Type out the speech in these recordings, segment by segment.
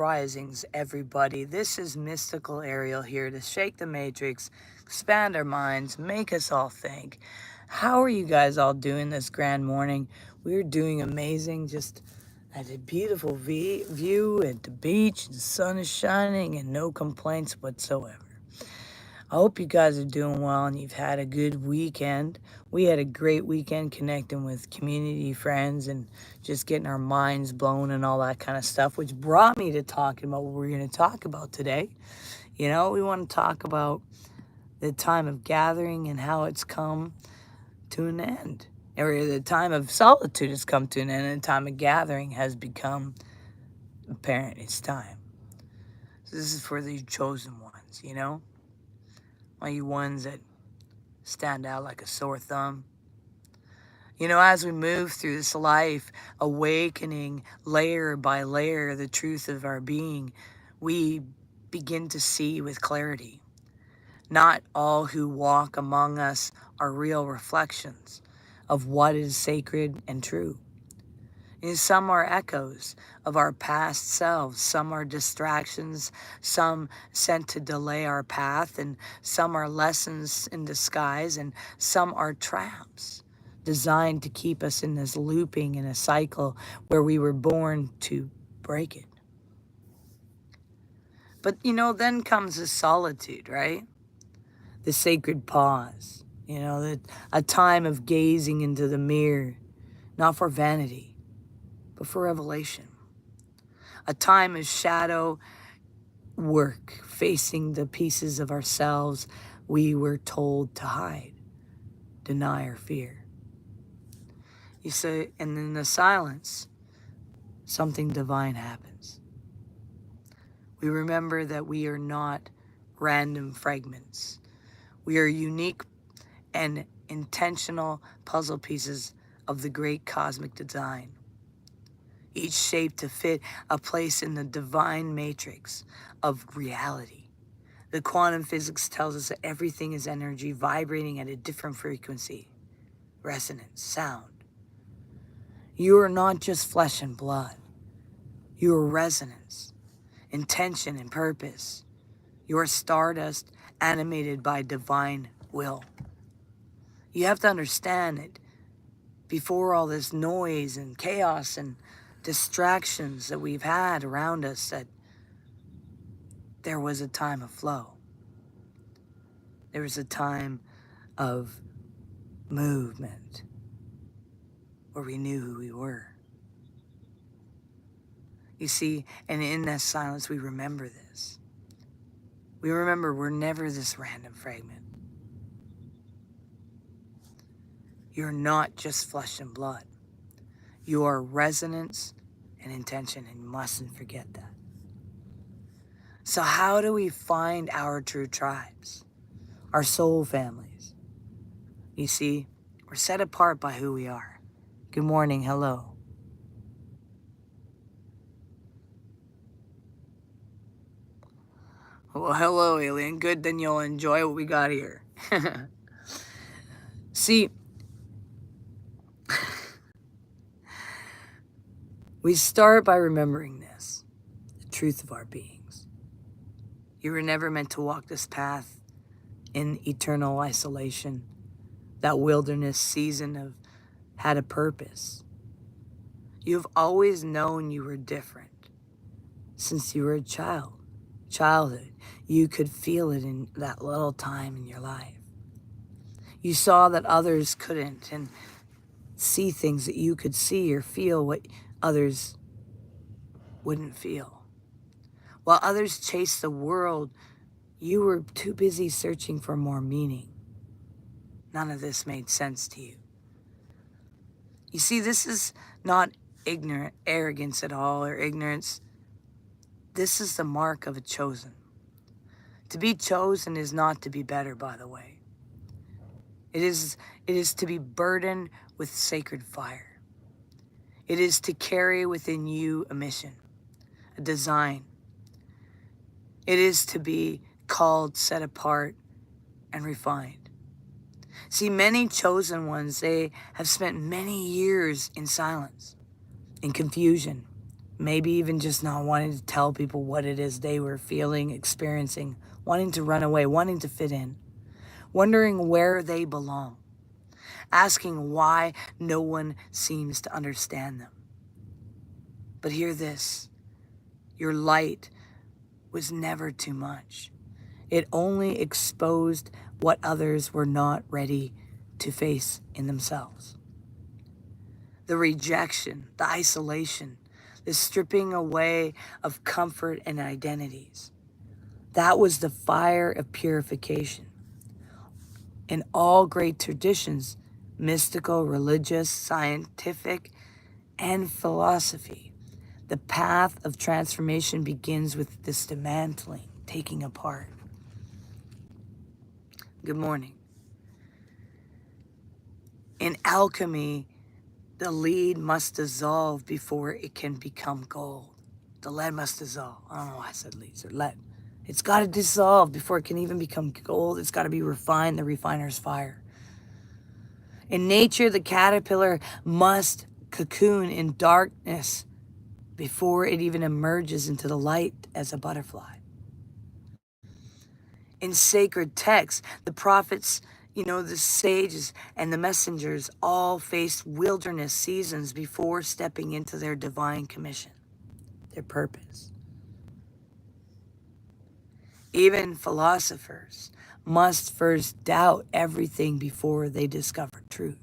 Risings, everybody. This is Mystical Ariel here to shake the matrix, expand our minds, make us all think. How are you guys all doing this grand morning? We're doing amazing. Just at a beautiful view at the beach. The sun is shining and no complaints whatsoever. I hope you guys are doing well and you've had a good weekend. We had a great weekend connecting with community friends and just getting our minds blown and all that kind of stuff, which brought me to talking about what we're going to talk about today. We want to talk about the time of gathering and how it's come to an end. Or the time of solitude has come to an end and the time of gathering has become apparent. It's time. So this is for the chosen ones. All you ones that stand out like a sore thumb. As we move through this life, awakening layer by layer the truth of our being, we begin to see with clarity. Not all who walk among us are real reflections of what is sacred and true. And some are echoes of our past selves. Some are distractions, some sent to delay our path, and some are lessons in disguise, and some are traps designed to keep us in this looping in a cycle where we were born to break it. But then comes the solitude, right? The sacred pause, a time of gazing into the mirror, not for vanity, but for revelation. A time of shadow work, facing the pieces of ourselves we were told to hide, deny, or fear. You say, and in the silence, something divine happens. We remember that we are not random fragments. We are unique and intentional puzzle pieces of the great cosmic design, each shaped to fit a place in the divine matrix of reality. The quantum physics tells us that everything is energy vibrating at a different frequency, resonance, sound. You are not just flesh and blood. You are resonance, intention, and purpose. You are stardust animated by divine will. You have to understand that before all this noise and chaos and distractions that we've had around us, that there was a time of flow. There was a time of movement where we knew who we were. You see, and in that silence, we remember this. We remember we're never this random fragment. You're not just flesh and blood. You are resonance and intention, and you mustn't forget that. So how do we find our true tribes, our soul families? You see, we're set apart by who we are. Good morning, hello. Well, hello, alien. Good, then you'll enjoy what we got here. See, we start by remembering this, the truth of our beings. You were never meant to walk this path in eternal isolation. That wilderness season had a purpose. You've always known you were different since you were a childhood. You could feel it in that little time in your life. You saw that others couldn't and see things that you could see or feel what others wouldn't feel. While others chased the world, you were too busy searching for more meaning. None of this made sense to you. You see, this is not arrogance at all, or ignorance. This is the mark of a chosen. To be chosen is not to be better, by the way. It is to be burdened with sacred fire. It is to carry within you a mission, a design. It is to be called, set apart, and refined. See, many chosen ones, they have spent many years in silence, in confusion, Maybe even just not wanting to tell people what it is they were feeling, experiencing, wanting to run away, wanting to fit in, wondering where they belong, asking why no one seems to understand them. But hear this, your light was never too much. It only exposed what others were not ready to face in themselves. The rejection, the isolation, the stripping away of comfort and identities. That was the fire of purification. In all great traditions, mystical, religious, scientific, and philosophy, the path of transformation begins with this dismantling, taking apart. Good morning. In alchemy, the lead must dissolve before it can become gold. The lead must dissolve. I don't know why I said leads or lead. It's got to dissolve before it can even become gold. It's got to be refined, the refiner's fire. In nature, the caterpillar must cocoon in darkness before it even emerges into the light as a butterfly. In sacred texts, the prophets, the sages and the messengers all faced wilderness seasons before stepping into their divine commission, their purpose. Even philosophers must first doubt everything before they discover truth.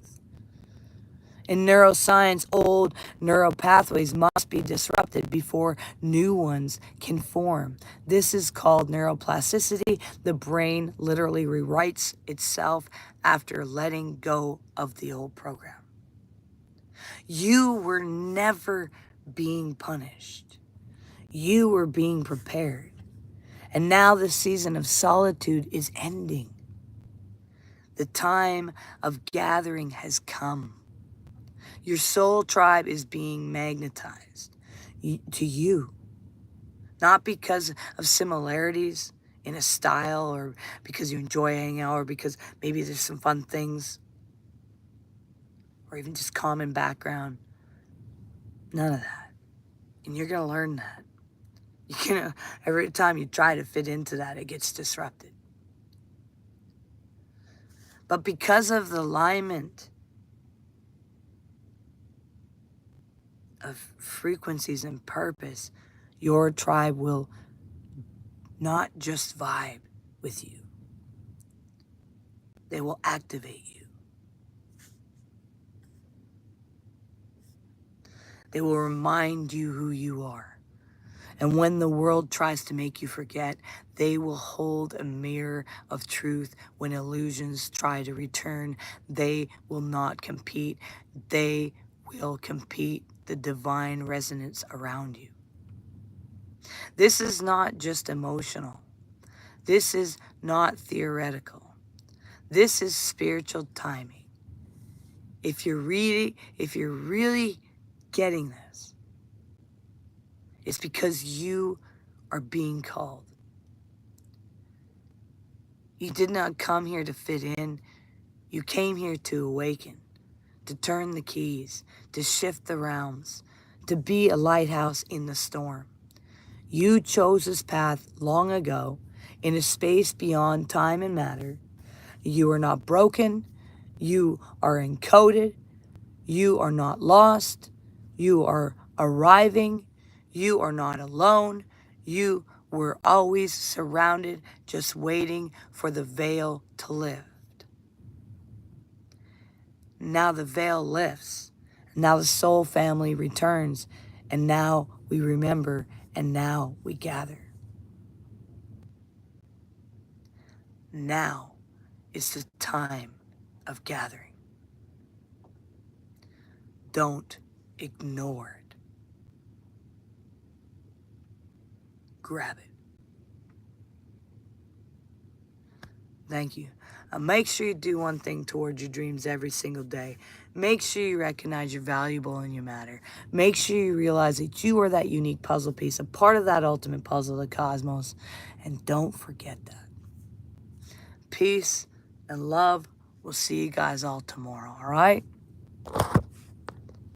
In neuroscience, old neural pathways must be disrupted before new ones can form. This is called neuroplasticity. The brain literally rewrites itself after letting go of the old program. You were never being punished. You were being prepared. And now the season of solitude is ending. The time of gathering has come. Your soul tribe is being magnetized to you, not because of similarities in a style or because you enjoy hanging out or because maybe there's some fun things or even just common background. None of that. And you're going to learn that. Every time you try to fit into that, it gets disrupted. But because of the alignment of frequencies and purpose, your tribe will not just vibe with you. They will activate you. They will remind you who you are. And when the world tries to make you forget, they will hold a mirror of truth. When illusions try to return, they will not compete. They will compete the divine resonance around you. This is not just emotional. This is not theoretical. This is spiritual timing. If you're really getting this, it's because you are being called. You did not come here to fit in. You came here to awaken, to turn the keys, to shift the realms, to be a lighthouse in the storm. You chose this path long ago in a space beyond time and matter. You are not broken. You are encoded. You are not lost. You are arriving. You are not alone. You were always surrounded, just waiting for the veil to lift. Now the veil lifts. Now the soul family returns. And now we remember, and now we gather. Now is the time of gathering. Don't ignore it. Grab it. Thank you. Make sure you do one thing towards your dreams every single day. Make sure you recognize you're valuable and you matter. Make sure you realize that you are that unique puzzle piece, a part of that ultimate puzzle, the cosmos. And don't forget that. Peace and love. We'll see you guys all tomorrow, all right?